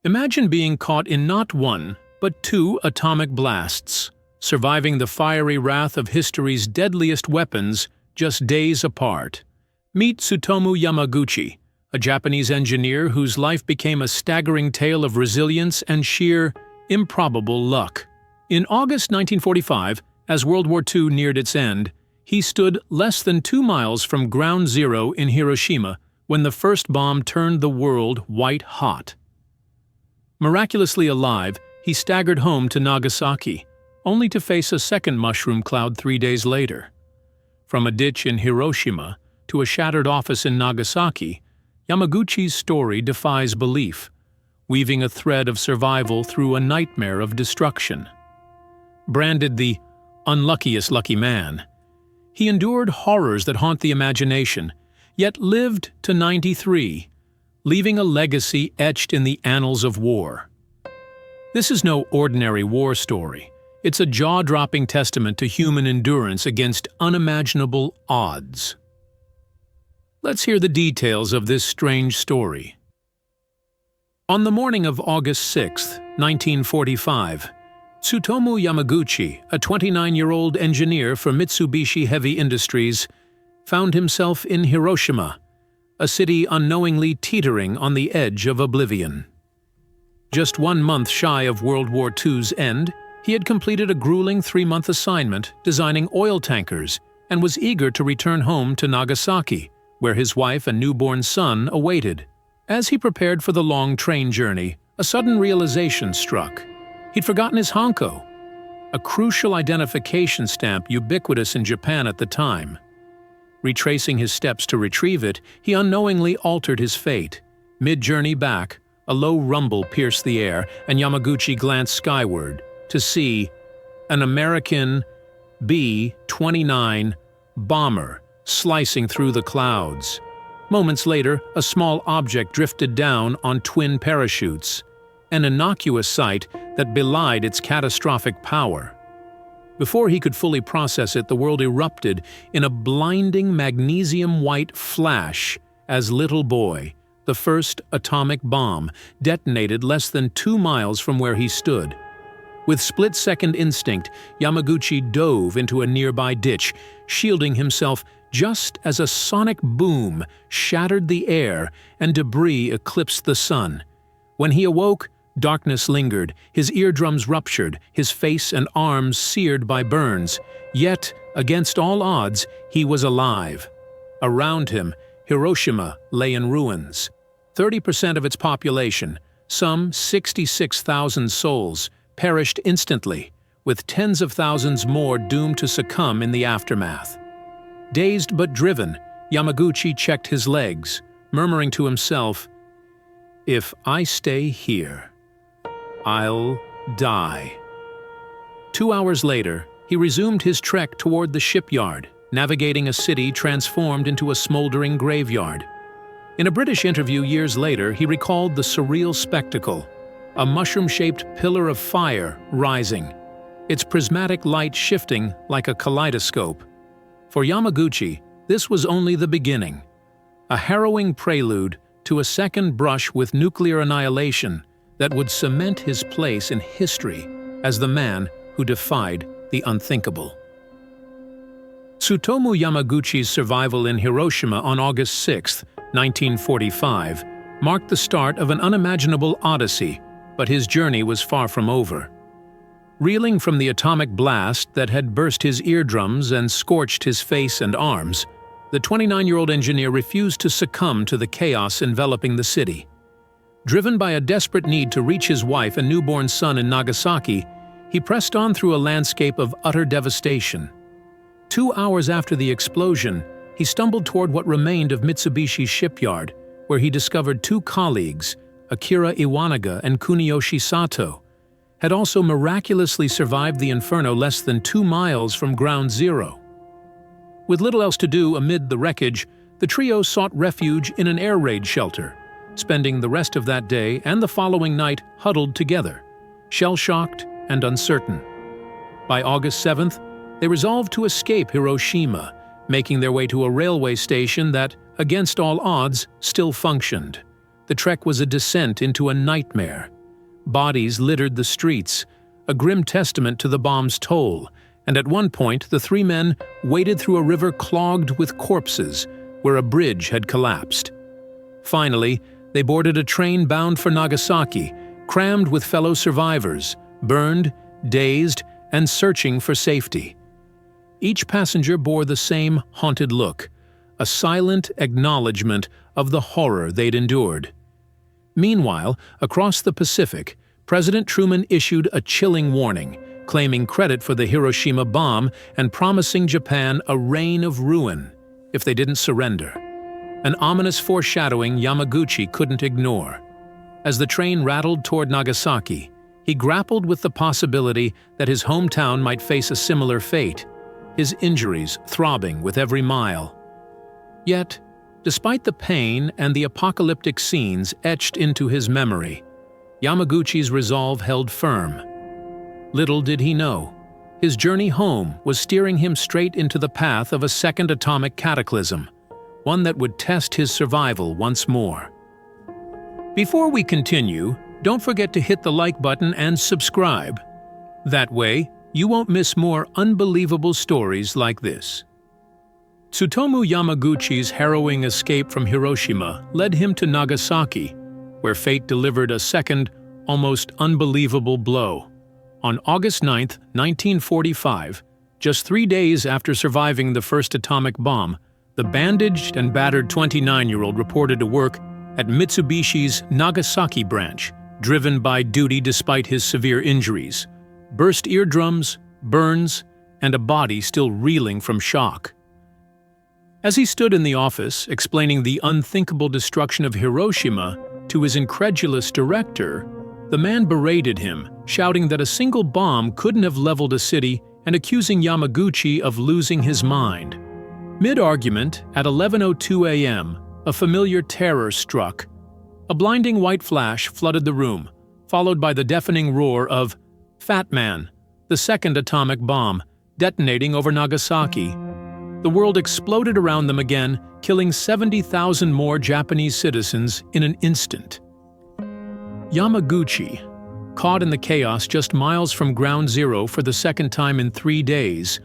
Imagine being caught in not one, but two atomic blasts, surviving the fiery wrath of history's deadliest weapons just days apart. Meet Tsutomu Yamaguchi, a Japanese engineer whose life became a staggering tale of resilience and sheer, improbable luck. In August 1945, as World War II neared its end, he stood less than 2 miles from ground zero in Hiroshima when the first bomb turned the world white-hot. Miraculously alive, he staggered home to Nagasaki, only to face a second mushroom cloud 3 days later. From a ditch in Hiroshima to a shattered office in Nagasaki, Yamaguchi's story defies belief, weaving a thread of survival through a nightmare of destruction. Branded the unluckiest lucky man, he endured horrors that haunt the imagination, yet lived to 93, leaving a legacy etched in the annals of war. This is no ordinary war story. It's a jaw-dropping testament to human endurance against unimaginable odds. Let's hear the details of this strange story. On the morning of August 6, 1945, Tsutomu Yamaguchi, a 29-year-old engineer for Mitsubishi Heavy Industries, found himself in Hiroshima, a city unknowingly teetering on the edge of oblivion. Just 1 month shy of World War II's end, he had completed a grueling 3-month assignment designing oil tankers and was eager to return home to Nagasaki, where his wife and newborn son awaited. As he prepared for the long train journey, a sudden realization struck. He'd forgotten his hanko, a crucial identification stamp ubiquitous in Japan at the time. Retracing his steps to retrieve it, he unknowingly altered his fate. Mid-journey back, a low rumble pierced the air, and Yamaguchi glanced skyward to see an American B-29 bomber slicing through the clouds. Moments later, a small object drifted down on twin parachutes, an innocuous sight that belied its catastrophic power. Before he could fully process it, the world erupted in a blinding magnesium-white flash as Little Boy, the first atomic bomb, detonated less than 2 miles from where he stood. With split-second instinct, Yamaguchi dove into a nearby ditch, shielding himself just as a sonic boom shattered the air and debris eclipsed the sun. When he awoke, darkness lingered, his eardrums ruptured, his face and arms seared by burns. Yet, against all odds, he was alive. Around him, Hiroshima lay in ruins. 30% of its population, some 66,000 souls, perished instantly, with tens of thousands more doomed to succumb in the aftermath. Dazed but driven, Yamaguchi checked his legs, murmuring to himself, "If I stay here, I'll die." 2 hours later, he resumed his trek toward the shipyard, navigating a city transformed into a smoldering graveyard. In a British interview years later, he recalled the surreal spectacle, a mushroom-shaped pillar of fire rising, its prismatic light shifting like a kaleidoscope. For Yamaguchi, this was only the beginning, a harrowing prelude to a second brush with nuclear annihilation that would cement his place in history as the man who defied the unthinkable. Tsutomu Yamaguchi's survival in Hiroshima on August 6, 1945, marked the start of an unimaginable odyssey, but his journey was far from over. Reeling from the atomic blast that had burst his eardrums and scorched his face and arms, the 29-year-old engineer refused to succumb to the chaos enveloping the city. Driven by a desperate need to reach his wife and newborn son in Nagasaki, he pressed on through a landscape of utter devastation. 2 hours after the explosion, he stumbled toward what remained of Mitsubishi's shipyard, where he discovered 2 colleagues, Akira Iwanaga and Kuniyoshi Sato, had also miraculously survived the inferno less than 2 miles from ground zero. With little else to do amid the wreckage, the trio sought refuge in an air raid shelter, spending the rest of that day and the following night huddled together, shell-shocked and uncertain. By August 7th, they resolved to escape Hiroshima, making their way to a railway station that, against all odds, still functioned. the trek was a descent into a nightmare. Bodies littered the streets, a grim testament to the bomb's toll, and at one point the three men waded through a river clogged with corpses, where a bridge had collapsed. Finally, they boarded a train bound for Nagasaki, crammed with fellow survivors, burned, dazed, and searching for safety. Each passenger bore the same haunted look, a silent acknowledgement of the horror they'd endured. Meanwhile, across the Pacific, President Truman issued a chilling warning, claiming credit for the Hiroshima bomb and promising Japan a reign of ruin if they didn't surrender. An ominous foreshadowing Yamaguchi couldn't ignore. As the train rattled toward Nagasaki, he grappled with the possibility that his hometown might face a similar fate, his injuries throbbing with every mile. Yet, despite the pain and the apocalyptic scenes etched into his memory, Yamaguchi's resolve held firm. Little did he know, his journey home was steering him straight into the path of a second atomic cataclysm, one that would test his survival once more. Before we continue, don't forget to hit the like button and subscribe. That way, you won't miss more unbelievable stories like this. Tsutomu Yamaguchi's harrowing escape from Hiroshima led him to Nagasaki, where fate delivered a second, almost unbelievable blow. On August 9, 1945, just 3 days after surviving the first atomic bomb, the bandaged and battered 29-year-old reported to work at Mitsubishi's Nagasaki branch, driven by duty despite his severe injuries, burst eardrums, burns, and a body still reeling from shock. As he stood in the office explaining the unthinkable destruction of Hiroshima to his incredulous director, the man berated him, shouting that a single bomb couldn't have leveled a city and accusing Yamaguchi of losing his mind. Mid-argument, at 11:02 a.m., a familiar terror struck. A blinding white flash flooded the room, followed by the deafening roar of "Fat Man," the second atomic bomb, detonating over Nagasaki. The world exploded around them again, killing 70,000 more Japanese citizens in an instant. Yamaguchi, caught in the chaos just miles from ground zero for the second time in 3 days,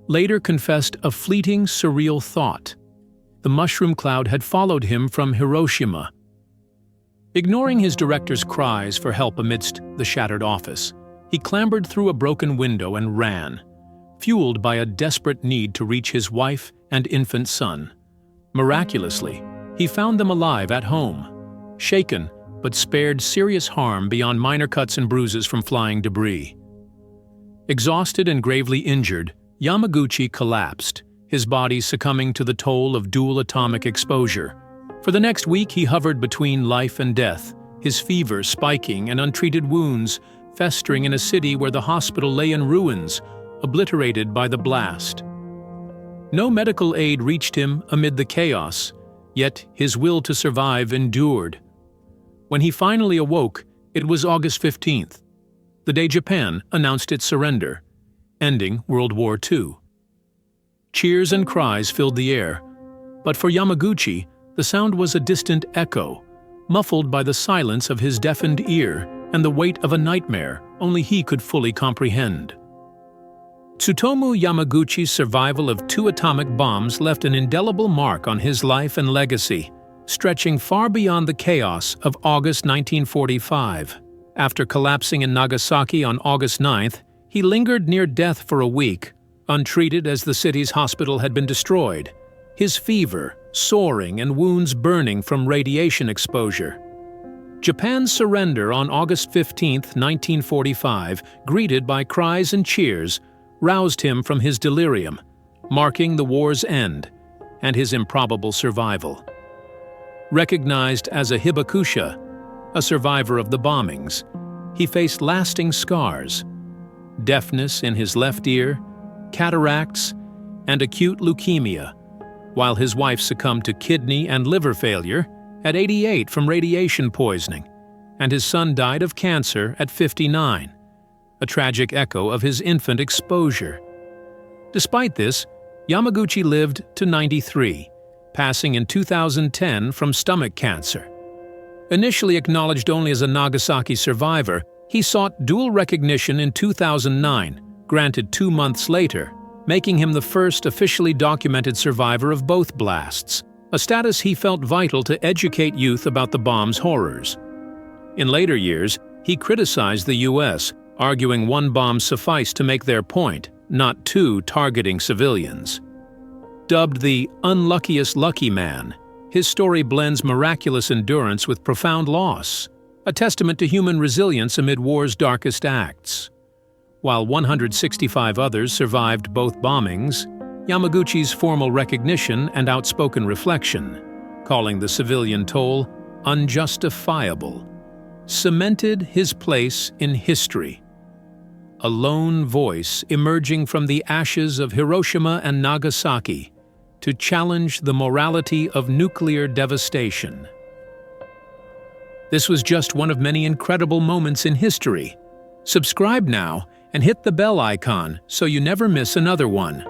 later confessed a fleeting, surreal thought. The mushroom cloud had followed him from Hiroshima. Ignoring his director's cries for help amidst the shattered office, he clambered through a broken window and ran, fueled by a desperate need to reach his wife and infant son. Miraculously, he found them alive at home, shaken but spared serious harm beyond minor cuts and bruises from flying debris. Exhausted and gravely injured, Yamaguchi collapsed, his body succumbing to the toll of dual atomic exposure. For the next week, he hovered between life and death, his fever spiking and untreated wounds festering in a city where the hospital lay in ruins, obliterated by the blast. No medical aid reached him amid the chaos, yet his will to survive endured. When he finally awoke, it was August 15th, the day Japan announced its surrender, ending World War II. Cheers and cries filled the air, but for Yamaguchi, the sound was a distant echo, muffled by the silence of his deafened ear and the weight of a nightmare only he could fully comprehend. Tsutomu Yamaguchi's survival of 2 atomic bombs left an indelible mark on his life and legacy, stretching far beyond the chaos of August 1945. After collapsing in Nagasaki on August 9th, he lingered near death for a week, untreated as the city's hospital had been destroyed, his fever soaring and wounds burning from radiation exposure. Japan's surrender on August 15, 1945, greeted by cries and cheers, roused him from his delirium, marking the war's end and his improbable survival. Recognized as a hibakusha, a survivor of the bombings, he faced lasting scars, deafness in his left ear, cataracts, and acute leukemia, while his wife succumbed to kidney and liver failure at 88 from radiation poisoning, and his son died of cancer at 59, a tragic echo of his infant exposure. Despite this, Yamaguchi lived to 93, passing in 2010 from stomach cancer. Initially acknowledged only as a Nagasaki survivor, he sought dual recognition in 2009, granted 2 months later, making him the first officially documented survivor of both blasts, a status he felt vital to educate youth about the bomb's horrors. In later years, he criticized the U.S., arguing one bomb sufficed to make their point, not two targeting civilians. Dubbed the unluckiest lucky man, his story blends miraculous endurance with profound loss, a testament to human resilience amid war's darkest acts. While 165 others survived both bombings, Yamaguchi's formal recognition and outspoken reflection, calling the civilian toll unjustifiable, cemented his place in history. A lone voice emerging from the ashes of Hiroshima and Nagasaki to challenge the morality of nuclear devastation. This was just one of many incredible moments in history. Subscribe now and hit the bell icon so you never miss another one.